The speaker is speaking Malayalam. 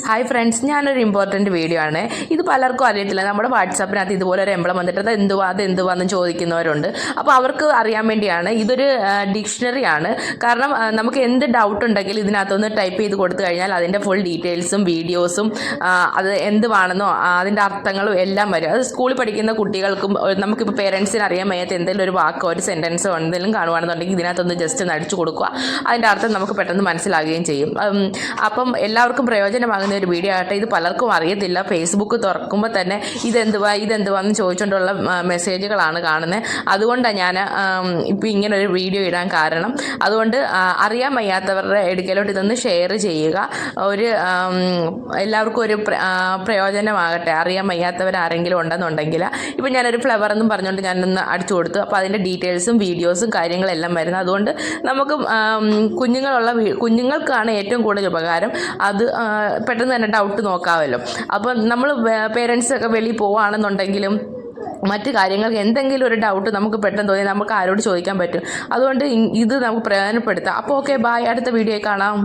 ഹായ് ഫ്രണ്ട്സ്, ഞാനൊരു ഇമ്പോർട്ടൻറ്റ് വീഡിയോ ആണ്. ഇത് പലർക്കും അറിയത്തില്ല. നമ്മുടെ വാട്സാപ്പിനകത്ത് ഇതുപോലെ ഒരു എംബ്ലം വന്നിട്ട് അത് എന്തുവാന്ന് ചോദിക്കുന്നവരുണ്ട്. അപ്പോൾ അവർക്ക് അറിയാൻ വേണ്ടിയാണ്. ഇതൊരു ഡിക്ഷണറി ആണ്. കാരണം നമുക്ക് എന്ത് ഡൗട്ട് ഉണ്ടെങ്കിലും ഇതിനകത്തൊന്ന് ടൈപ്പ് ചെയ്ത് കൊടുത്തു കഴിഞ്ഞാൽ അതിൻ്റെ ഫുൾ ഡീറ്റെയിൽസും വീഡിയോസും അത് എന്തുവാണെന്നോ അതിൻ്റെ അർത്ഥങ്ങളും എല്ലാം വരും. അത് സ്കൂളിൽ പഠിക്കുന്ന കുട്ടികൾക്കും നമുക്കിപ്പോൾ പേരൻസിന് അറിയാൻ വയ്യാത്ത എന്തെങ്കിലും ഒരു വാക്കോ ഒരു സെൻറ്റൻസോ എന്തെങ്കിലും കാണുകയാണെന്നുണ്ടെങ്കിൽ ഇതിനകത്തൊന്ന് ജസ്റ്റ് ഒന്ന് അടിച്ചു കൊടുക്കുക. അതിൻ്റെ അർത്ഥം നമുക്ക് പെട്ടെന്ന് മനസ്സിലാകുകയും ചെയ്യും. അപ്പം എല്ലാവർക്കും പ്രയോജനമാകുന്ന ഒരു വീഡിയോ ആകട്ടെ. ഇത് പലർക്കും അറിയത്തില്ല. ഫേസ്ബുക്ക് തുറക്കുമ്പോൾ തന്നെ ഇതെന്തുവാന്ന് ചോദിച്ചുകൊണ്ടുള്ള മെസ്സേജുകളാണ് കാണുന്നത്. അതുകൊണ്ടാണ് ഞാൻ ഇപ്പോൾ ഇങ്ങനെ ഒരു വീഡിയോ ഇടാൻ കാരണം. അതുകൊണ്ട് അറിയാൻ വയ്യാത്തവരുടെ അടുക്കലോട്ട് ഇതൊന്ന് ഷെയർ ചെയ്യുക. ഒരു എല്ലാവർക്കും ഒരു പ്രയോജനമാകട്ടെ. അറിയാൻ വയ്യാത്തവർ ആരെങ്കിലും ഉണ്ടെന്നുണ്ടെങ്കിൽ ഇപ്പം ഞാനൊരു ഫ്ലവർ എന്നും പറഞ്ഞുകൊണ്ട് ഞാനൊന്ന് അടിച്ചു കൊടുത്തു. അപ്പോൾ അതിൻ്റെ ഡീറ്റെയിൽസും വീഡിയോസും കാര്യങ്ങളെല്ലാം വരുന്നത്. അതുകൊണ്ട് നമുക്ക് കുഞ്ഞുങ്ങൾക്കാണ് ഏറ്റവും കൂടുതൽ ഉപകാരം. അത് പെട്ടെന്ന് തന്നെ ഡൗട്ട് നോക്കാമല്ലോ. അപ്പം നമ്മൾ പേരൻസൊക്കെ വെളിയിൽ പോവുകയാണെന്നുണ്ടെങ്കിലും മറ്റു കാര്യങ്ങൾക്ക് എന്തെങ്കിലും ഒരു ഡൗട്ട് നമുക്ക് പെട്ടെന്ന് തോന്നി നമുക്ക് ആരോട് ചോദിക്കാൻ പറ്റും. അതുകൊണ്ട് ഇത് നമുക്ക് പ്രയോജനപ്പെടുത്താം. അപ്പോൾ ഓക്കെ, ബായ്. അടുത്ത വീഡിയോയിൽ കാണാം.